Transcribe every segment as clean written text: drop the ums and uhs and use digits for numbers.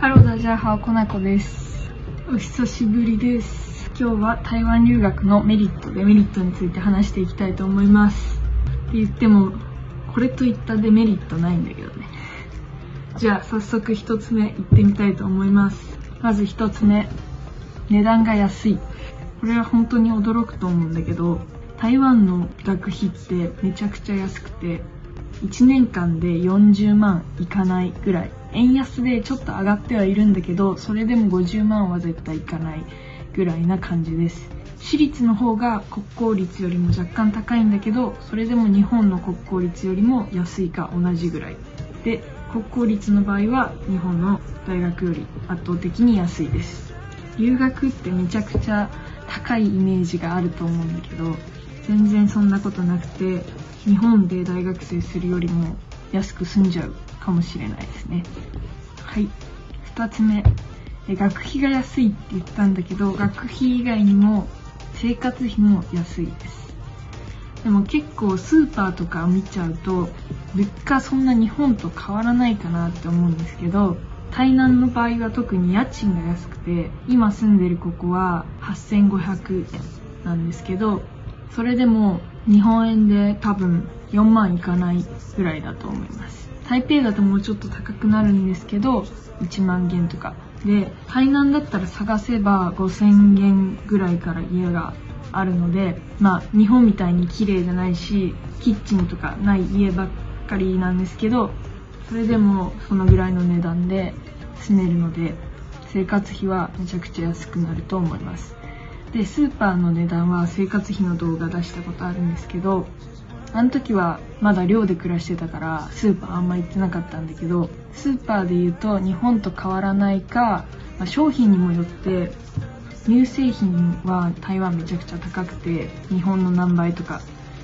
ハロー大家好、コナコです。お久しぶりです。今日は台湾留学のメリット、デメリットについて話していきたいと思います。って言っても、これといったデメリットないんだけどね。じゃあ早速一つ目行ってみたいと思います。まず一つ目、値段が安い。これは本当に驚くと思うんだけど、台湾の学費ってめちゃくちゃ安くて、1年間で40万いかないぐらい。円安でちょっと上がってはいるんだけど、それでも50万は絶対いかないぐらいな感じです。私立の方が国公立よりも若干高いんだけど、それでも日本の国公立よりも安いか同じぐらいで、国公立の場合は日本の大学より圧倒的に安いです。留学ってめちゃくちゃ高いイメージがあると思うんだけど、全然そんなことなくて、日本で大学生するよりも安く済んじゃうかもしれないですね。はい。2つ目、学費が安いって言ったんだけど、学費以外にも生活費も安いです。でも結構スーパーとか見ちゃうと、物価そんな日本と変わらないかなって思うんですけど、台南の場合は特に家賃が安くて、今住んでるここは8500円なんですけど、それでも日本円で多分4万いかないぐらいだと思います。台北だともうちょっと高くなるんですけど、1万元とかで、台南だったら探せば5000元ぐらいから家があるので、日本みたいに綺麗じゃないし、キッチンとかない家ばっかりなんですけど、それでもそのぐらいの値段で住めるので、生活費はめちゃくちゃ安くなると思います。で、スーパーの値段は生活費の動画出したことあるんですけど、あの時はまだ寮で暮らしてたからスーパーあんま行ってなかったんだけど、スーパーで言うと日本と変わらないか、商品にもよって乳製品は台湾めちゃくちゃ高くて、日本の何倍とか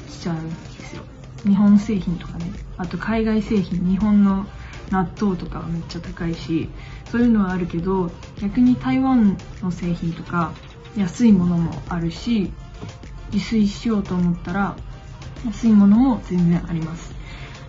しちゃうんですよ。日本製品とかね、あと海外製品、日本の納豆とかはめっちゃ高いし、そういうのはあるけど、逆に台湾の製品とか安いものもあるし、自炊しようと思ったら安いものも全然あります。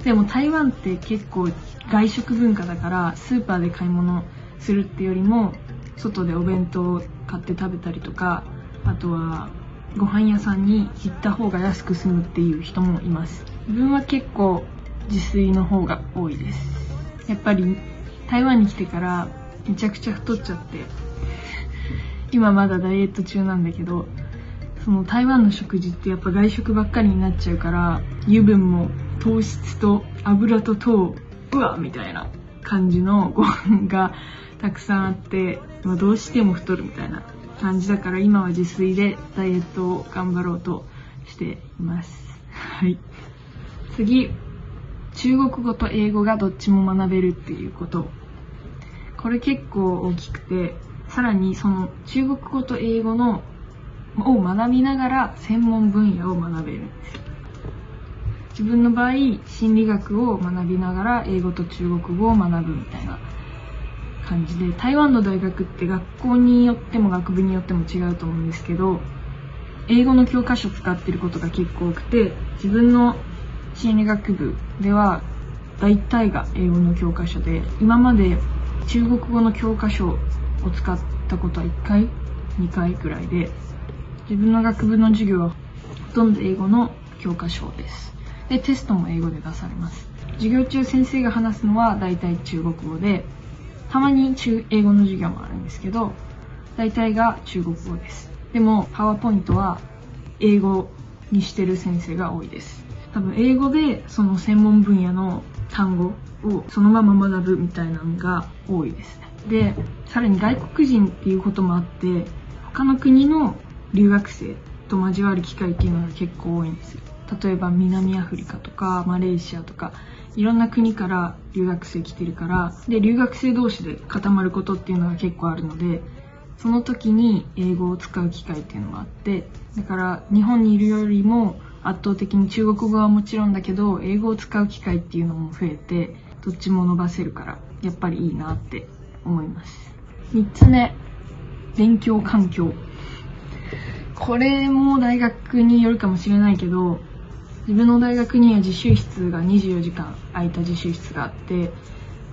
でも台湾って結構外食文化だから、スーパーで買い物するってよりも外でお弁当を買って食べたりとか、あとはご飯屋さんに行った方が安く済むっていう人もいます。自分は結構自炊の方が多いです。やっぱり台湾に来てからめちゃくちゃ太っちゃって、今まだダイエット中なんだけど、その台湾の食事ってやっぱ外食ばっかりになっちゃうから、油分も糖質と油と糖、みたいな感じのご飯がたくさんあって、どうしても太るみたいな感じだから、今は自炊でダイエットを頑張ろうとしています。はい。次、中国語と英語がどっちも学べるっていうこと。これ結構大きくて、さらにその中国語と英語を学びながら専門分野を学べるんです。自分の場合、心理学を学びながら英語と中国語を学ぶみたいな感じで、台湾の大学って学校によっても学部によっても違うと思うんですけど、英語の教科書使ってることが結構多くて、自分の心理学部では大体が英語の教科書で、今まで中国語の教科書を使ったことは1回2回くらいで、自分の学部の授業はほとんど英語の教科書です。で、テストも英語で出されます。授業中先生が話すのは大体中国語で、たまに英語の授業もあるんですけど、大体が中国語です。でもパワーポイントは英語にしてる先生が多いです。多分英語でその専門分野の単語をそのまま学ぶみたいなのが多いですね。で、さらに外国人っていうこともあって、他の国の留学生と交わる機会っていうのが結構多いんですよ。例えば南アフリカとかマレーシアとか、いろんな国から留学生来てるから、で、留学生同士で固まることっていうのが結構あるので、その時に英語を使う機会っていうのがあって、だから日本にいるよりも圧倒的に中国語はもちろんだけど、英語を使う機会っていうのも増えて、どっちも伸ばせるから、やっぱりいいなって思います。3つ目、勉強環境。これも大学によるかもしれないけど、自分の大学には自習室が24時間空いた自習室があって、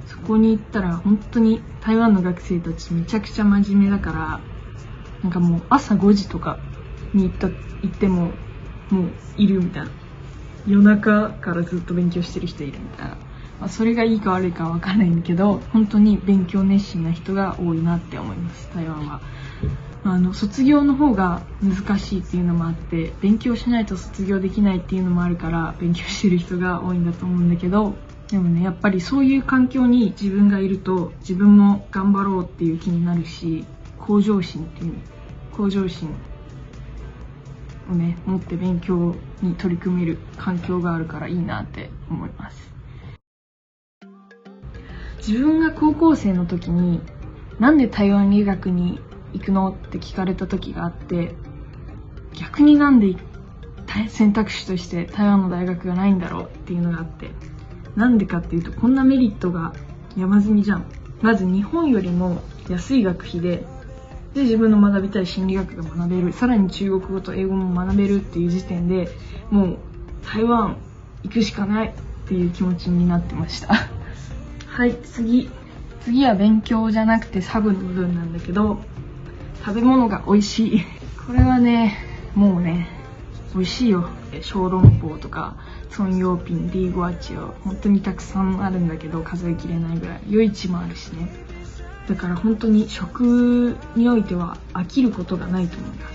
そそこに行ったら本当に台湾の学生たちめちゃくちゃ真面目だから、なんかもう朝5時とかに行ってももういるみたいな、夜中からずっと勉強してる人いるみたいな、それがいいか悪いかは分かんないんだけど、本当に勉強熱心な人が多いなって思います。台湾は卒業の方が難しいっていうのもあって、勉強しないと卒業できないっていうのもあるから勉強してる人が多いんだと思うんだけど、でもね、やっぱりそういう環境に自分がいると自分も頑張ろうっていう気になるし、向上心をね持って勉強に取り組める環境があるからいいなって思います。自分が高校生の時になんで台湾留学に行くのって聞かれた時があって、逆になんで選択肢として台湾の大学がないんだろうっていうのがあって、なんでかっていうと、こんなメリットが山積みじゃん。まず日本よりも安い学費で自分の学びたい心理学が学べる、さらに中国語と英語も学べるっていう時点でもう台湾行くしかないっていう気持ちになってましたはい、次は勉強じゃなくてサブの部分なんだけど、食べ物が美味しいこれはね、もうね美味しいよ。小籠包とか葱油餅、リーゴアチオ、本当にたくさんあるんだけど数えきれないぐらい。夜市もあるしね。だから本当に食においては飽きることがないと思いま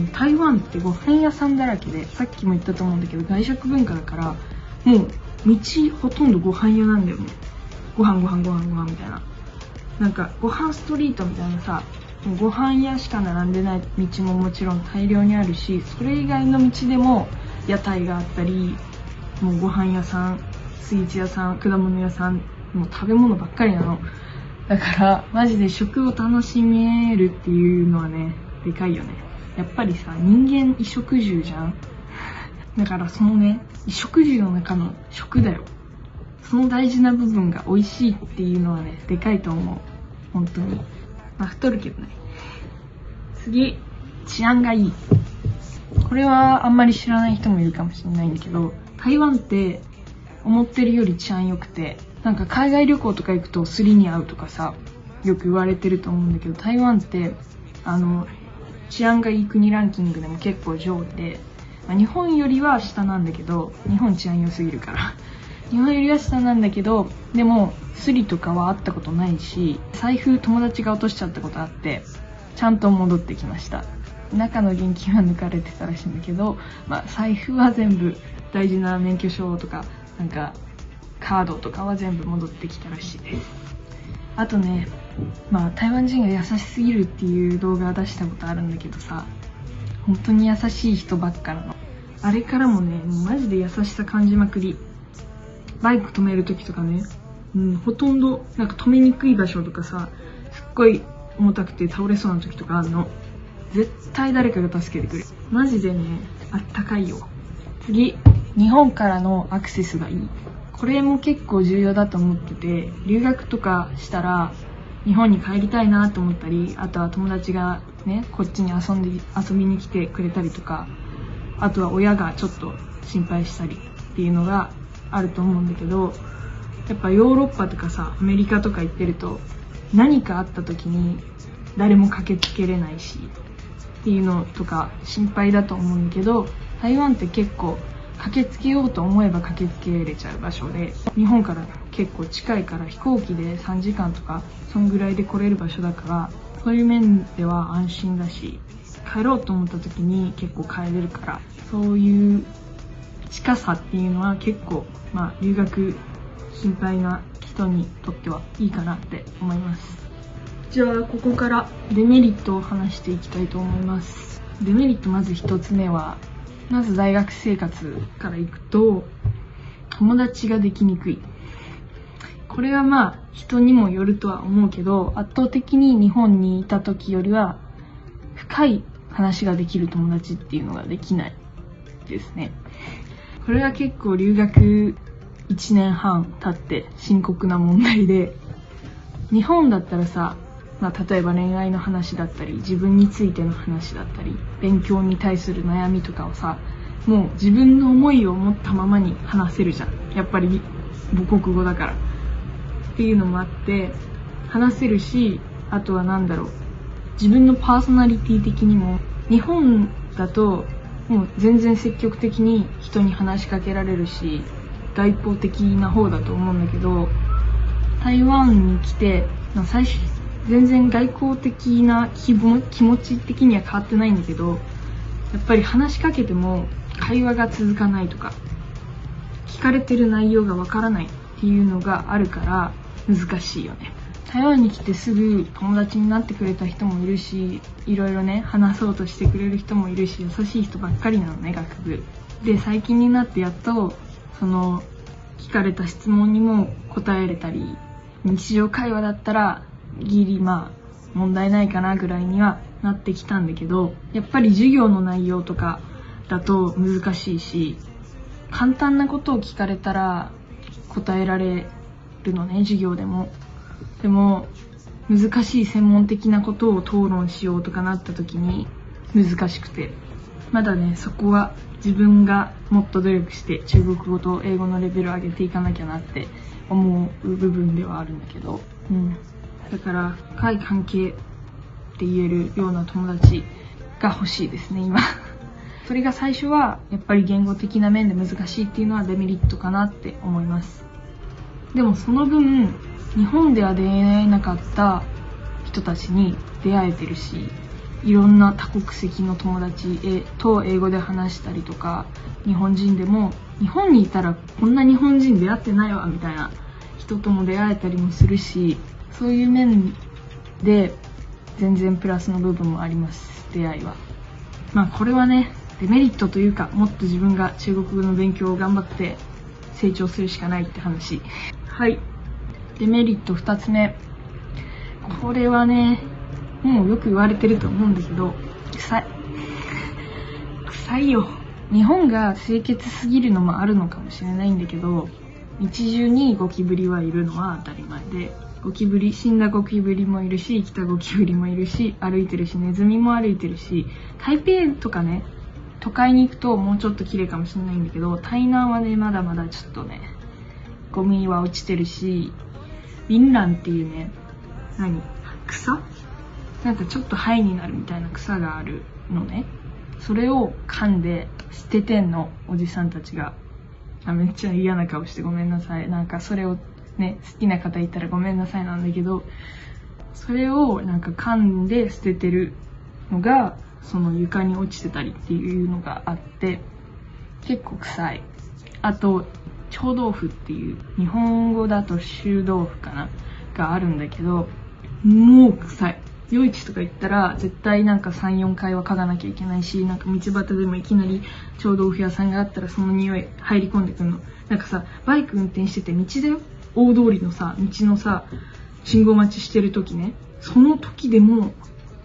す。台湾ってご飯屋さんだらけで、さっきも言ったと思うんだけど外食文化だから、もう道ほとんどご飯屋なんだよね。ご飯みたいな、なんかご飯ストリートみたいなさ、ご飯屋しか並んでない道ももちろん大量にあるし、それ以外の道でも屋台があったり、もうご飯屋さん、スイーツ屋さん、果物屋さん、もう食べ物ばっかりなの。だからマジで食を楽しめるっていうのはね、でかいよね。やっぱりさ、人間衣食住じゃん。だからそのね、衣食住の中の食だよ。その大事な部分が美味しいっていうのはね、でかいと思う。本当に。太るけどね。次、治安がいい。これはあんまり知らない人もいるかもしれないんだけど、台湾って思ってるより治安良くて、なんか海外旅行とか行くとスリに遭うとかさ、よく言われてると思うんだけど、台湾って治安がいい国ランキングでも結構上位で、日本よりは下なんだけど、日本治安良すぎるから日本よりは下なんだけど、でもスリとかはあったことないし、財布友達が落としちゃったことあって、ちゃんと戻ってきました。中の現金は抜かれてたらしいんだけど、財布は全部、大事な免許証とかなんかカードとかは全部戻ってきたらしいです。あとね、台湾人が優しすぎるっていう動画出したことあるんだけどさ、本当に優しい人ばっかなの。あれからもね、マジで優しさ感じまくり。バイク止めるときとかね、ほとんどなんか止めにくい場所とかさ、すっごい重たくて倒れそうな時とかあるの。絶対誰かが助けてくれる。マジでね、あったかいよ。次、日本からのアクセスがいい。これも結構重要だと思ってて、留学とかしたら日本に帰りたいなと思ったり、あとは友達がね、こっちに遊びに来てくれたりとか、あとは親がちょっと心配したりっていうのがあると思うんだけど、やっぱヨーロッパとかさ、アメリカとか行ってると、何かあった時に誰も駆けつけれないしっていうのとか心配だと思うんだけど、台湾って結構駆けつけようと思えば駆けつけれちゃう場所で、日本から結構近いから、飛行機で3時間とかそんぐらいで来れる場所だから、そういう面では安心だし、帰ろうと思った時に結構帰れるから、そういう近さっていうのは結構留学心配な人にとってはいいかなって思います。じゃあここからデメリットを話していきたいと思います。デメリット、まず一つ目は、まず大学生活からいくと友達ができにくい。これは人にもよるとは思うけど、圧倒的に日本にいた時よりは深い話ができる友達っていうのができないですね。これは結構留学1年半経って深刻な問題で、日本だったらさ、例えば恋愛の話だったり、自分についての話だったり、勉強に対する悩みとかをさ、もう自分の思いを持ったままに話せるじゃん。やっぱり母国語だから。っていうのもあって話せるし、あとは自分のパーソナリティ的にも日本だともう全然積極的に人に話しかけられるし外交的な方だと思うんだけど、台湾に来て最初全然外交的な気持ち的には変わってないんだけど、やっぱり話しかけても会話が続かないとか聞かれてる内容がわからないっていうのがあるから難しいよね。台湾に来てすぐ友達になってくれた人もいるし、いろいろね話そうとしてくれる人もいるし、優しい人ばっかりなのね、学部で。最近になってやっと聞かれた質問にも答えれたり、日常会話だったらギリ問題ないかなぐらいにはなってきたんだけど、やっぱり授業の内容とかだと難しいし、簡単なことを聞かれたら答えられるのね、授業でも。でも難しい専門的なことを討論しようとかなった時に難しくて、まだねそこは自分がもっと努力して中国語と英語のレベルを上げていかなきゃなって思う部分ではあるんだけど、だから深い関係って言えるような友達が欲しいですね、今。それが最初はやっぱり言語的な面で難しいっていうのはデメリットかなって思います。でもその分日本では出会えなかった人たちに出会えてるし、いろんな多国籍の友達と英語で話したりとか、日本人でも日本にいたらこんな日本人出会ってないわみたいな人とも出会えたりもするし、そういう面で全然プラスの部分もあります、出会いは。これはねデメリットというか、もっと自分が中国語の勉強を頑張って成長するしかないって話。はい、デメリット2つ目。これはねもうよく言われてると思うんだけど、臭いよ。日本が清潔すぎるのもあるのかもしれないんだけど、道中にゴキブリはいるのは当たり前で、死んだゴキブリもいるし、生きたゴキブリもいるし、歩いてるし、ネズミも歩いてるし、台北とかね都会に行くともうちょっと綺麗かもしれないんだけど、台南はねまだまだちょっとねゴミは落ちてるし、ビンランっていうね草ちょっとハイになるみたいな草があるのね。それを噛んで捨ててんの、おじさんたちが。めっちゃ嫌な顔してごめんなさい。それをね好きな方いたらごめんなさいなんだけど、それを噛んで捨ててるのがその床に落ちてたりっていうのがあって結構臭い。あと臭豆腐っていう、日本語だと臭豆腐かながあるんだけど、もう臭い。夜市とか行ったら絶対3、4回は嗅がなきゃいけないし、道端でもいきなり臭豆腐屋さんがあったらその匂い入り込んでくるの。バイク運転してて道だよ、大通りの道の信号待ちしてる時ね、その時でも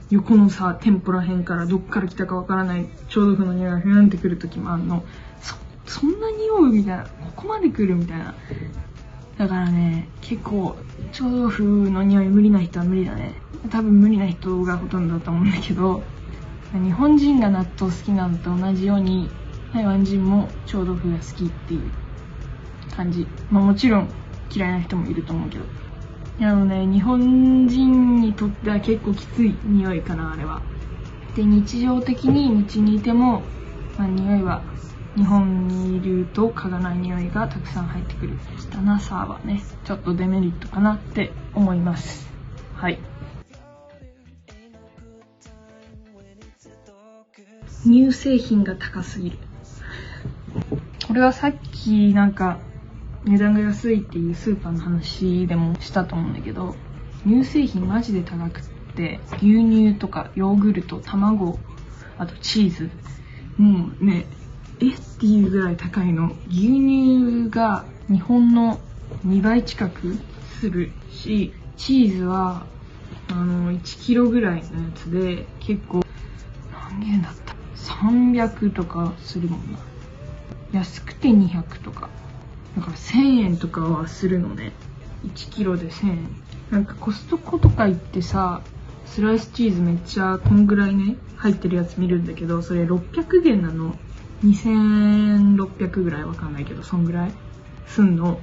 横の店舗らへんからどっから来たかわからない臭豆腐の匂いがふんってくる時もあるの。そんな匂いみたいな、ここまで来るみたいな。だからね結構臭豆腐の匂い無理な人は無理だね。多分無理な人がほとんどだと思うんだけど、日本人が納豆好きなのと同じように台湾人も臭豆腐が好きっていう感じ。もちろん嫌いな人もいると思うけど、日本人にとっては結構きつい匂いかな、あれは。で、日常的に道にいても、匂いは日本にいると嗅がない匂いがたくさん入ってくる。汚さはねちょっとデメリットかなって思います。はい。乳製品が高すぎる。これはさっき値段が安いっていうスーパーの話でもしたと思うんだけど、乳製品マジで高くって、牛乳とかヨーグルト、卵、あとチーズ、もうねっていうぐらい高いの。牛乳が日本の2倍近くするし、チーズは1キロぐらいのやつで結構何円だった、300とかするもんな。安くて200とかだから1000円とかはするのね、1キロで1000円。コストコとか行ってスライスチーズめっちゃこんぐらいね入ってるやつ見るんだけど、それ600元なの。2600ぐらいわかんないけど、そんぐらいすんの。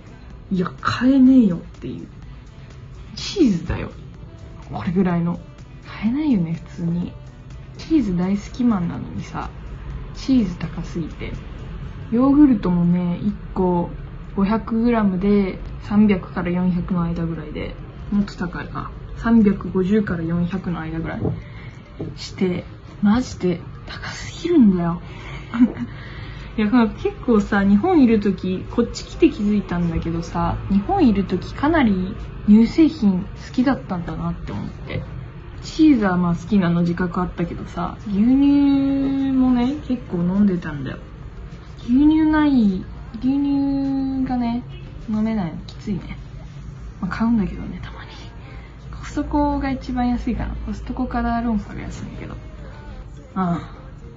いや買えねえよっていう。チーズだよ。これぐらいの。買えないよね、普通に。チーズ大好きマンなのにさ、チーズ高すぎて。ヨーグルトもね、1個 500g で300から400の間ぐらいで、もっと高いか。350から400の間ぐらいして、マジで高すぎるんだよ。いや、結構さ、日本いるとき、こっち来て気づいたんだけどさ、日本いるときかなり乳製品好きだったんだなって思って。チーズはまあ好きなの自覚あったけどさ、牛乳もね、結構飲んでたんだよ。牛乳がね、飲めないのきついね。まあ買うんだけどね、たまに。コストコが一番安いかな。コストコから論破が安いんだけど。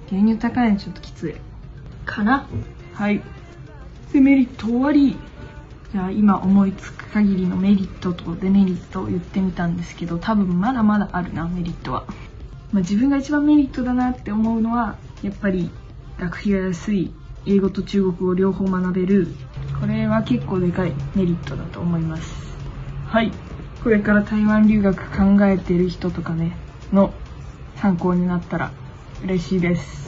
牛乳高いのちょっときつい。かな。はい。デメリット終わり。じゃあ今思いつく限りのメリットとデメリットを言ってみたんですけど、多分まだまだあるな、メリットは。自分が一番メリットだなって思うのは、やっぱり学費が安い、英語と中国語両方学べる。これは結構でかいメリットだと思います。はい。これから台湾留学考えてる人とかね、の参考になったら嬉しいです。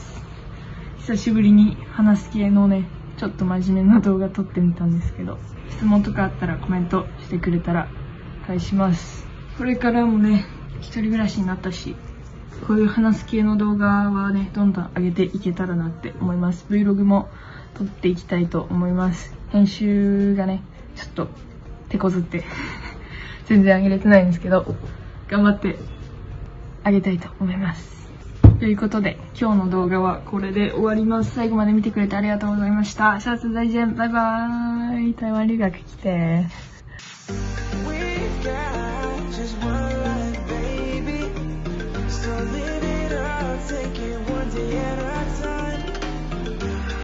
久しぶりに話す系のね、ちょっと真面目な動画撮ってみたんですけど、質問とかあったらコメントしてくれたら返します。これからもね、一人暮らしになったし、こういう話す系の動画はね、どんどん上げていけたらなって思います。Vlog も撮っていきたいと思います。編集がね、ちょっと手こずって全然上げれてないんですけど、頑張って上げたいと思います。ということで、今日の動画はこれで終わります。最後まで見てくれてありがとうございました。下次再见。バイバーイ。台湾留学来て。